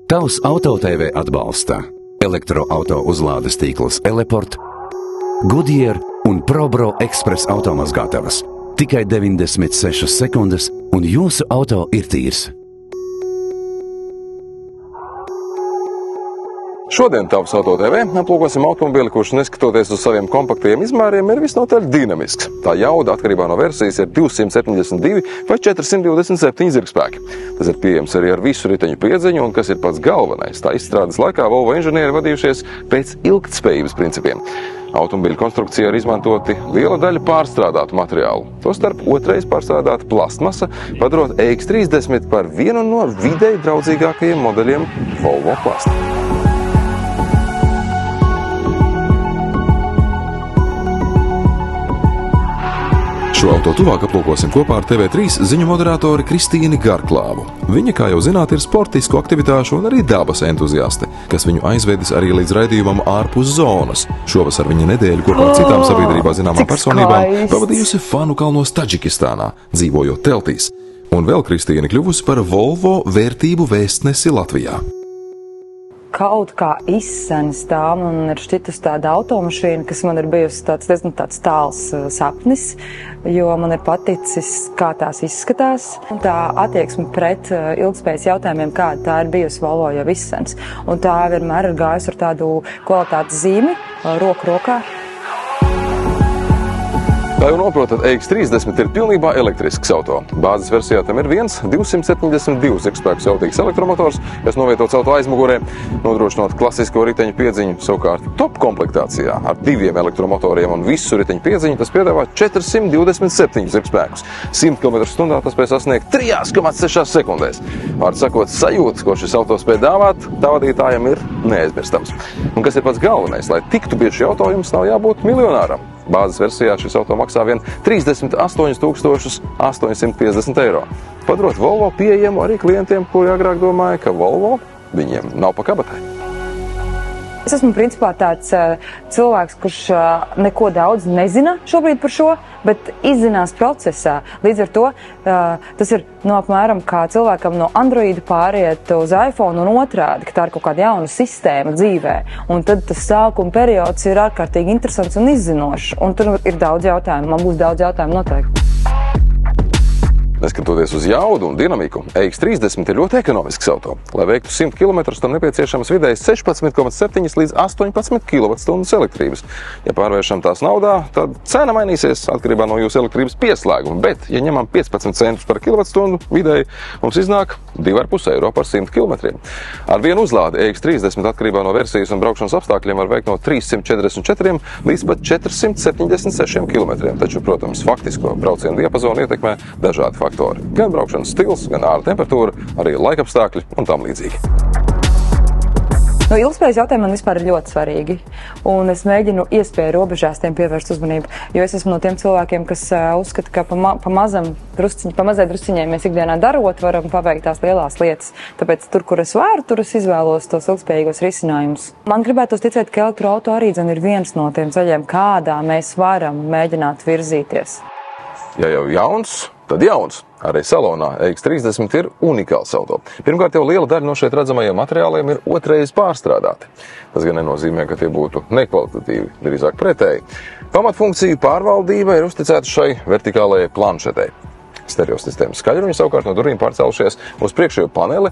Tavs AutoTV atbalsta elektroauto uzlādes tīklus Eleport, Goodyear un ProBro Express automazgātavas. Tikai 96 sekundes un jūsu auto ir tīrs. Šodien Tavs AutoTV aplūkosim automobili, kurš neskatoties uz saviem kompaktiem izmēriem ir visnotaļ dinamisks. Tā jauda atkarībā no versijas ir 272 vai 427 zirgspēki. Tas ir pieejams arī ar visu riteņu piedziņu un, kas ir pats galvenais, tā izstrādes laikā Volvo inženieri vadījušies pēc ilgtspējības principiem. Automobīļu konstrukcijā ir izmantoti liela daļa pārstrādātu materiālu. Tostarp otrais pārstrādāta plastmasa, padarot EX30 par vienu no videi draudzīgākajiem modeļiem Volvo klāstā. Šo auto tuvāk aplūkosim kopā ar TV3 ziņu moderātori Kristīni Garklāvu. Viņa, kā jau zināt, ir sportisku aktivitāšu un arī dabas entuziaste, kas viņu aizvedis arī līdz raidījumam ārpus zonas. Šovasar viņa nedēļu kopā ar citām sabiedrībā zināmām personībām pavadījusi Fanu kalnos Tadžikistānā, dzīvojot teltīs. Un vēl Kristīna kļuvusi par Volvo vērtību vēstnesi Latvijā. Kaut kā izsenis tā, man ir šķitus tāda automašīna, kas man ir bijusi diezgan tāls sapnis, jo man ir paticis, kā tās izskatās. Un tā attieksme pret ilgspējas jautājumiem, kāda tā ir bijusi Volvo jau izsenis. Un tā vienmēr ir gājusi ar tādu kvalitātes zīmi, roku rokā. Kā jau noprotat, EX30 ir pilnībā elektrisks auto. Bāzes versijā tam ir viens 272 zirgspēku jautīgs elektromotors, kas novietots auto aizmugurē, nodrošinot klasisko riteņu piedziņu. Savukārt top komplektācijā ar 2 elektromotoriem un visu riteņu piedziņu tas piedāvā 427 zirgspēkus. 100 km/h tas spēj sasniegt 3,6 sekundēs. Vārds sakot, sajūtas, ko šis auto spēj dāvāt, tā vadītājam ir neaizmirstams. Un kas ir pats galvenais, lai tiktu pie šī auto, jums nav jābūt miljonāram. Bāzes versijā šis auto maksā vien 38 850 eiro. Padarot Volvo pieejamu arī klientiem, kuri agrāk domāja, ka Volvo viņiem nav pa kabatai. Es esmu principā tāds cilvēks, kurš neko daudz nezina šobrīd par šo, bet izzinās procesā. Līdz ar to tas ir apmēram kā cilvēkam no Androida pāriet uz iPhone un otrādi, ka tā ir kaut kāda jauna sistēma dzīvē. Un tad tas sākuma periods ir ārkārtīgi interesants un izzinošs. Un tur ir daudz jautājumu. Man būs daudz jautājumu noteikti. Neskatoties uz jaudu un dinamiku, EX30 ir ļoti ekonomisks auto. Lai veiktu 100 km, tam nepieciešams vidēji 16,7 līdz 18 kWh elektrības. Ja pārvēršam tās naudā, tad cena mainīsies atkarībā no jūsu elektrības pieslēguma, bet, ja ņemam 15 centus par kWh vidēji, mums iznāk 2,5 eiro par 100 km. Ar vienu uzlādi EX30 atkarībā no versijas un braukšanas apstākļiem var veikt no 344 līdz pat 476 km. Taču, protams, faktisko braucienu diapazonu ietekmē dažādi faktori. Gan braukšanas stils, gan ārā temperatūra, arī laikapstākļi un tam līdzīgi. Ilgspējas jautājumi man vispār ir ļoti svarīgi, un es mēģinu iespēju robežās tiem pievērst uzmanību, jo es esmu no tiem cilvēkiem, kas uzskata, ka pa mazai drusciņai mēs ikdienā darot, varam paveikt tās lielās lietas. Tāpēc tur, kur es varu, tur es izvēlos tos ilgspējīgos risinājumus. Man gribētos ticēt, ka elektroauto arī ir viens no tiem ceļiem, kādā mēs varam mēģināt virzīties. Ja jau jauns, tad jauns. Arī salonā EX30 ir unikāls auto. Pirmkārt, jau liela daļa no šeit redzamajiem materiāliem ir otrais pārstrādāti. Tas gan nenozīmē, ka tie būtu nekvalitatīvi, drīzāk pretēji. Pamatfunkciju pārvaldība ir uzticēta šai vertikālajai planšetei. Stereosistēmas skaļruņi savukārt no durvīm pārcēlušies uz priekšējo paneli.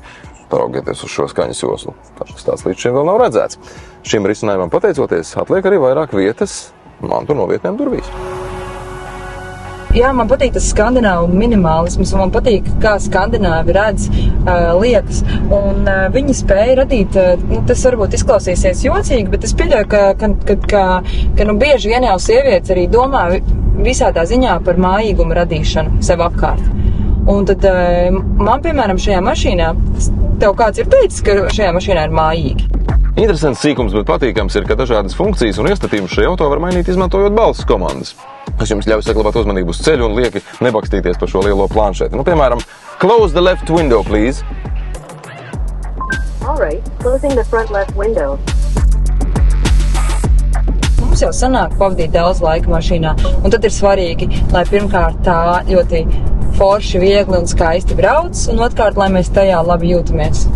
Paraugieties uz šo skaņas joslu. Tāds līdz šim vēl nav redzēts. Šim risinājumam pateicoties, atliek arī vairāk vietas mantu novietnēm durvīs. Jā, man patīk tas skandināvu minimālisms, un man patīk, kā skandināvi redz lietas. Un viņi spēja radīt, tas varbūt izklausīsies jocīgi, bet es pieļauju, ka bieži vien jau sievietes arī domā visādā ziņā par mājīgumu radīšanu sev apkārt. Un tad man, piemēram, šajā mašīnā, tev kāds ir teicis, ka šajā mašīnā ir mājīgi? Interesants sīkums, bet patīkams ir, ka dažādas funkcijas un iestatījumus šajā auto var mainīt, izmantojot balss komandas. Tas jums ļauj saglabāt uzmanību uz ceļu un lieki nebakstīties par šo lielo planšeti. Piemēram, close the left window, please. All right, closing the front left window. Mums jau sanāk pavadīt daudz laika mašīnā, un tad ir svarīgi, lai pirmkārt tā ļoti forši, viegli un skaisti brauc, un otrkārt, lai mēs tajā labi jūtamies.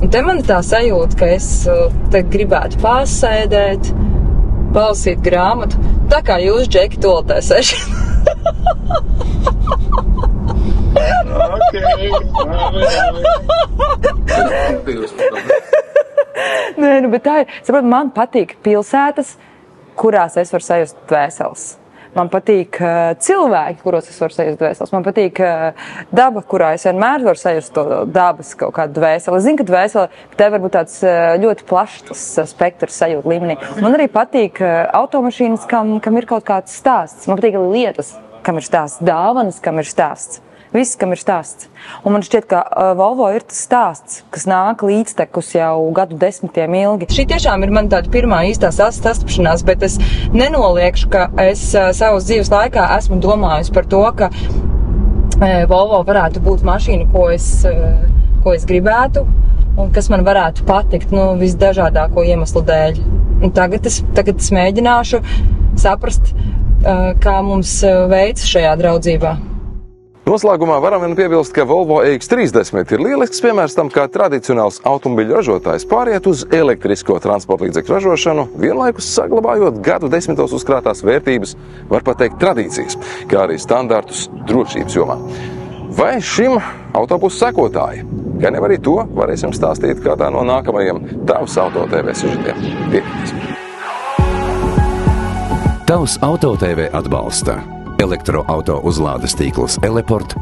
Un te man ir tā sajūta, ka es te gribētu pasēdēt, palasīt grāmatu, tā kā jūs, Džeki, toletē sešat. Nē, bet tā ir. Saprot, man patīk pilsētas, kurās es varu sajust dvēseles. Man patīk cilvēki, kuros es varu sajust dvēseles. Man patīk daba, kurā es vienmēr varu sajust to dabas kaut kādu dvēseli. Es zinu, ka dvēsele, te var būt tāds ļoti plašs tas spektrs sajūta līmenī. Man arī patīk automašīnas, kam ir kaut kāds stāsts. Man patīk arī lietas, kam ir stāsts, dāvanas, kam ir stāsts. Viss, kam ir stāsts. Un man šķiet, ka Volvo ir tas stāsts, kas nāk līdztekus jau gadu desmitiem ilgi. Šī tiešām ir man tāda pirmā īstā sastapšanās, bet es nenoliekšu, ka es savas dzīves laikā esmu domājusi par to, ka Volvo varētu būt mašīna, ko es gribētu un kas man varētu patikt, visdažādāko iemeslu dēļ. Un tagad es mēģināšu saprast, kā mums veicas šajā draudzībā. Noslēgumā varam vien piebilst, ka Volvo EX30 ir lielisks piemērs tam, kā tradicionāls automobiļu ražotājs pāriet uz elektrisko transporta līdzekļu ražošanu, vienlaikus saglabājot gadu desmitos uzkrātās vērtības, var pateikt tradīcijas, kā arī standartus drošības jomā. Vai šim autobusu sekotāji? Gan jau arī to varēsim stāstīt kādā no nākamajiem Tavs Auto TV sižetiem. Tiekamies! Tavs Auto TV atbalsta elektroauto uzlādes tīklus Eleport,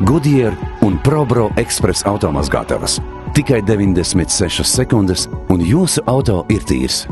Goodyear un ProBro Express automazgātavas. Tikai 96 sekundes un jūsu auto ir tīrs.